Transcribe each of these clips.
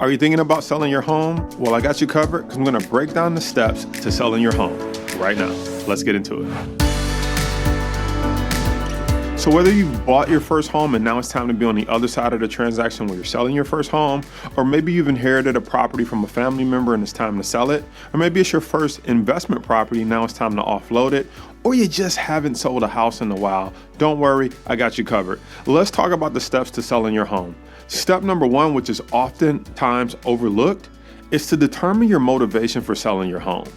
Are you thinking about selling your home? Well, I got you covered because I'm going to break down the steps to selling your home right now. Let's get into it. So whether you've bought your first home and now it's time to be on the other side of the transaction where you're selling your first home, or maybe you've inherited a property from a family member and it's time to sell it, or maybe it's your first investment property, now it's time to offload it, or you just haven't sold a house in a while, don't worry, I got you covered. Let's talk about the steps to selling your home. Step number one, which is oftentimes overlooked, is to determine your motivation for selling your home.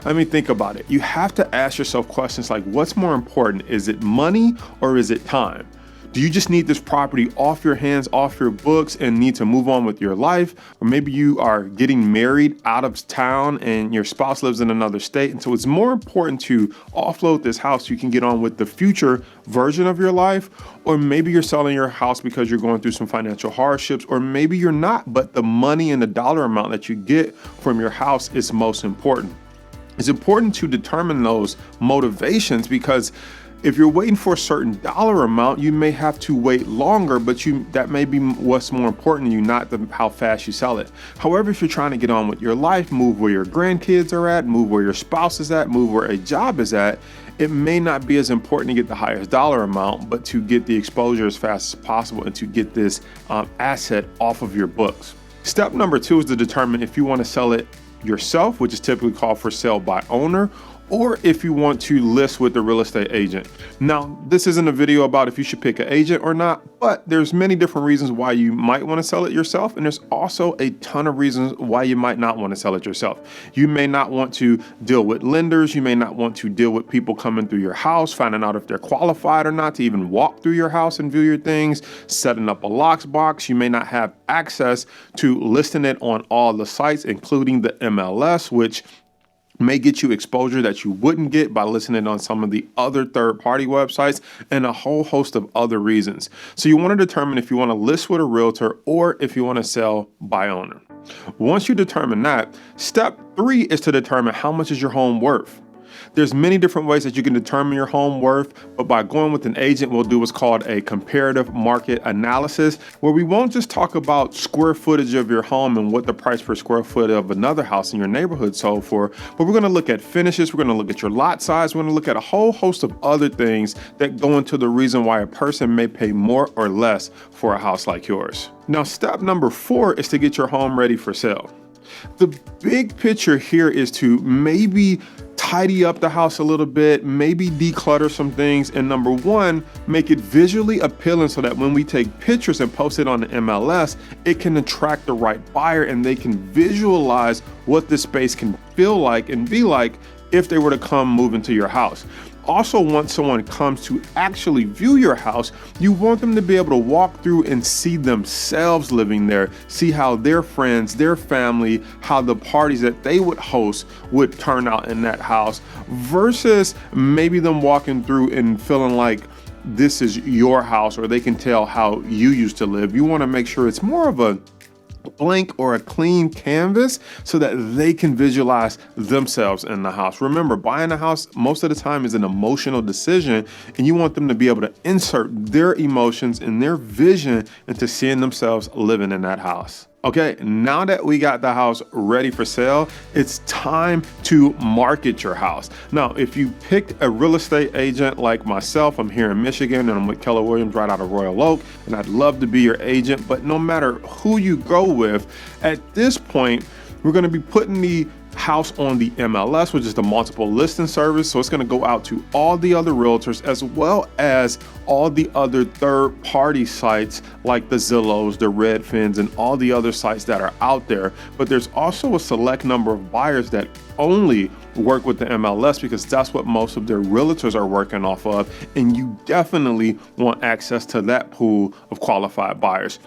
I mean, think about it. You have to ask yourself questions like, what's more important? Is it money or is it time? Do you just need this property off your hands, off your books, and need to move on with your life? Or maybe you are getting married out of town and your spouse lives in another state. And so it's more important to offload this house so you can get on with the future version of your life. Or maybe you're selling your house because you're going through some financial hardships, or maybe you're not, but the money and the dollar amount that you get from your house is most important. It's important to determine those motivations because if you're waiting for a certain dollar amount, you may have to wait longer, but that may be what's more important to you, not how fast you sell it. However, if you're trying to get on with your life, move where your grandkids are at, move where your spouse is at, move where a job is at, it may not be as important to get the highest dollar amount, but to get the exposure as fast as possible and to get this asset off of your books. Step number two is to determine if you want to sell it yourself, which is typically called for sale by owner, or if you want to list with the real estate agent. Now, this isn't a video about if you should pick an agent or not, but there's many different reasons why you might want to sell it yourself. And there's also a ton of reasons why you might not want to sell it yourself. You may not want to deal with lenders. You may not want to deal with people coming through your house, finding out if they're qualified or not to even walk through your house and view your things, setting up a lockbox. You may not have access to listing it on all the sites, including the MLS, which may get you exposure that you wouldn't get by listening on some of the other third-party websites, and a whole host of other reasons. So you want to determine if you want to list with a realtor or if you want to sell by owner. Once you determine that, step three is to determine how much is your home worth. There's many different ways that you can determine your home worth, but by going with an agent, we'll do what's called a comparative market analysis, where we won't just talk about square footage of your home and what the price per square foot of another house in your neighborhood sold for, but we're going to look at finishes, we're going to look at your lot size, we're going to look at a whole host of other things that go into the reason why a person may pay more or less for a house like yours. Now, step number four is to get your home ready for sale. The big picture here is to maybe tidy up the house a little bit, maybe declutter some things, and number one, make it visually appealing so that when we take pictures and post it on the MLS, it can attract the right buyer and they can visualize what this space can feel like and be like if they were to come move into your house. Also, once someone comes to actually view your house, you want them to be able to walk through and see themselves living there, see how their friends, their family, how the parties that they would host would turn out in that house, versus maybe them walking through and feeling like this is your house or they can tell how you used to live. You want to make sure it's more of a blank or a clean canvas so that they can visualize themselves in the house. Remember, buying a house most of the time is an emotional decision, and you want them to be able to insert their emotions and their vision into seeing themselves living in that house. Okay, now that we got the house ready for sale, it's time to market your house. Now, if you picked a real estate agent like myself, I'm here in Michigan and I'm with Keller Williams right out of Royal Oak, and I'd love to be your agent, but no matter who you go with, at this point, we're gonna be putting the house on the MLS, which is the multiple listing service. So it's going to go out to all the other realtors as well as all the other third-party sites like the Zillows, the Redfins, and all the other sites that are out there. But there's also a select number of buyers that only work with the MLS because that's what most of their realtors are working off of. And you definitely want access to that pool of qualified buyers.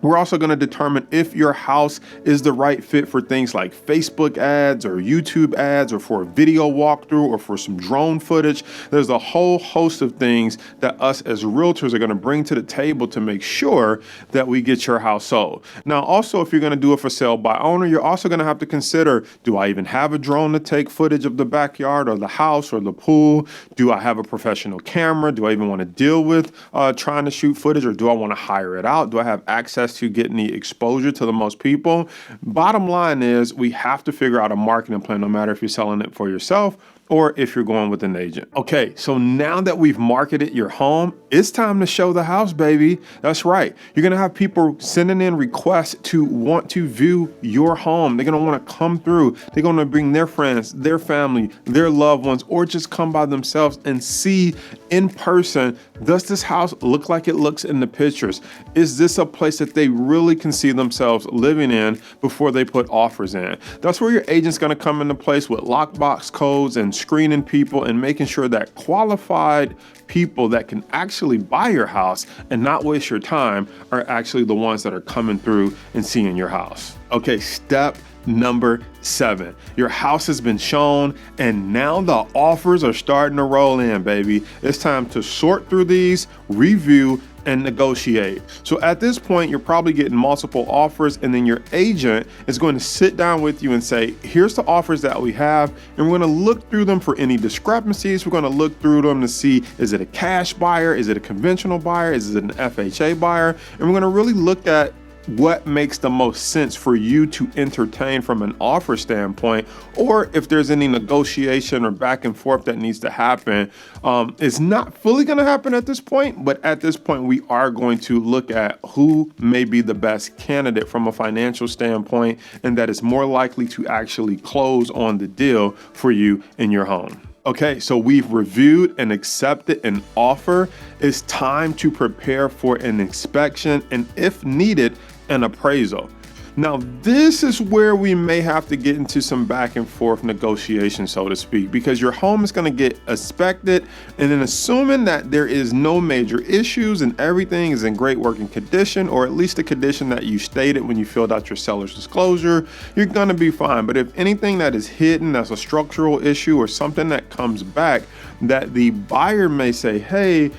We're also going to determine if your house is the right fit for things like Facebook ads or YouTube ads or for a video walkthrough or for some drone footage. There's a whole host of things that us as realtors are going to bring to the table to make sure that we get your house sold. Now, also, if you're going to do it for sale by owner, you're also going to have to consider, do I even have a drone to take footage of the backyard or the house or the pool? Do I have a professional camera? Do I even want to deal with trying to shoot footage, or do I want to hire it out? Do I have access access to getting the exposure to the most people. Bottom line is we have to figure out a marketing plan, no matter if you're selling it for yourself or if you're going with an agent. Okay, so now that we've marketed your home, it's time to show the house, baby. That's right. You're gonna have people sending in requests to want to view your home. They're gonna wanna come through. They're gonna bring their friends, their family, their loved ones, or just come by themselves and see in person, does this house look like it looks in the pictures? Is this a place that they really can see themselves living in before they put offers in? That's where your agent's gonna come into place with lockbox codes and screening people and making sure that qualified people that can actually buy your house and not waste your time are actually the ones that are coming through and seeing your house. Okay, step number 7, your house has been shown and now the offers are starting to roll in, baby. It's time to sort through these, review, and negotiate. So at this point, you're probably getting multiple offers, and then your agent is going to sit down with you and say, here's the offers that we have, and we're going to look through them for any discrepancies. We're going to look through them to see, is it a cash buyer? Is it a conventional buyer? Is it an FHA buyer? And we're going to really look at what makes the most sense for you to entertain from an offer standpoint, or if there's any negotiation or back and forth that needs to happen. It's not fully going to happen at this point, but at this point we are going to look at who may be the best candidate from a financial standpoint and that is more likely to actually close on the deal for you in your home. Okay, so we've reviewed and accepted an offer. It's time to prepare for an inspection and, if needed, an appraisal. Now, this is where we may have to get into some back and forth negotiation, so to speak, because your home is going to get inspected, and then assuming that there is no major issues and everything is in great working condition, or at least the condition that you stated when you filled out your seller's disclosure, you're going to be fine. But if anything that is hidden, that's a structural issue or something that comes back that the buyer may say, hey,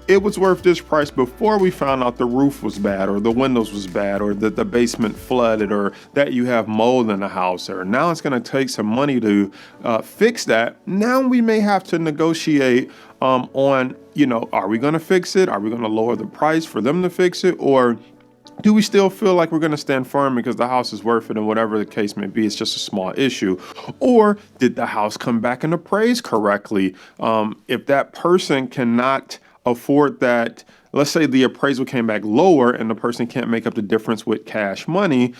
it was worth this price before we found out the roof was bad or the windows was bad or that the basement flooded or that you have mold in the house, or now it's going to take some money to fix that. Now we may have to negotiate on, are we going to fix it? Are we going to lower the price for them to fix it? Or do we still feel like we're going to stand firm because the house is worth it, and whatever the case may be, it's just a small issue? Or did the house come back and appraise correctly? If that person cannot afford that, let's say the appraisal came back lower and the person can't make up the difference with cash money,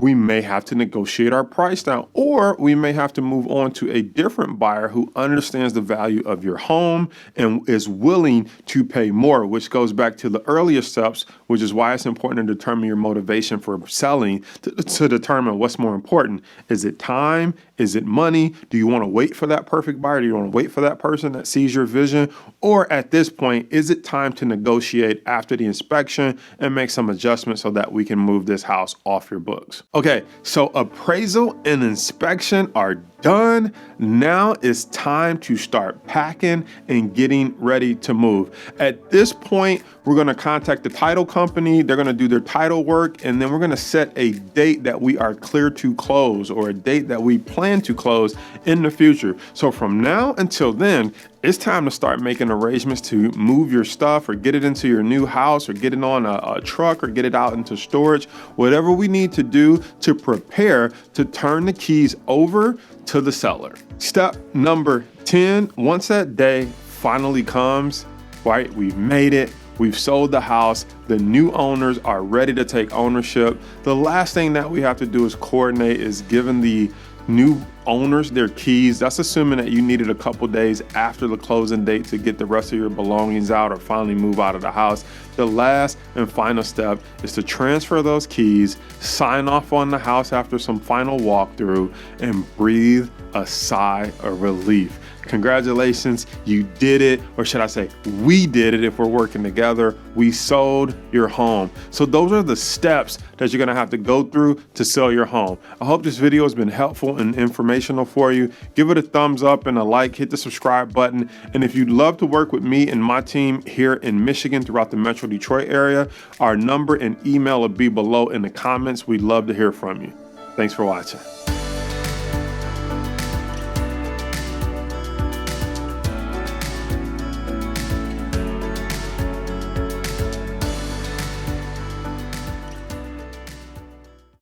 we may have to negotiate our price down, or we may have to move on to a different buyer who understands the value of your home and is willing to pay more, which goes back to the earlier steps, which is why it's important to determine your motivation for selling to determine what's more important. Is it time? Is it money? Do you want to wait for that perfect buyer? Do you want to wait for that person that sees your vision? Or at this point, is it time to negotiate after the inspection and make some adjustments so that we can move this house off your books? Okay, so appraisal and inspection are done. Now it's time to start packing and getting ready to move. At this point, we're going to contact the title company. They're going to do their title work, and then we're going to set a date that we are clear to close, or a date that we plan to close in the future. So from now until then, it's time to start making arrangements to move your stuff or get it into your new house or get it on a truck or get it out into storage, whatever we need to do to prepare to turn the keys over to the seller. Step number 10, once that day finally comes, right, we've made it. We've sold the house. The new owners are ready to take ownership. The last thing that we have to do is coordinate is giving the new owners their keys. That's assuming that you needed a couple days after the closing date to get the rest of your belongings out or finally move out of the house. The last and final step is to transfer those keys, sign off on the house after some final walkthrough, and breathe a sigh of relief. Congratulations, you did it, or should I say, we did it if we're working together. We sold your home. So those are the steps that you're gonna have to go through to sell your home. I hope this video has been helpful and informational for you. Give it a thumbs up and a like, hit the subscribe button. And if you'd love to work with me and my team here in Michigan throughout the Metro Detroit area, our number and email will be below in the comments. We'd love to hear from you. Thanks for watching.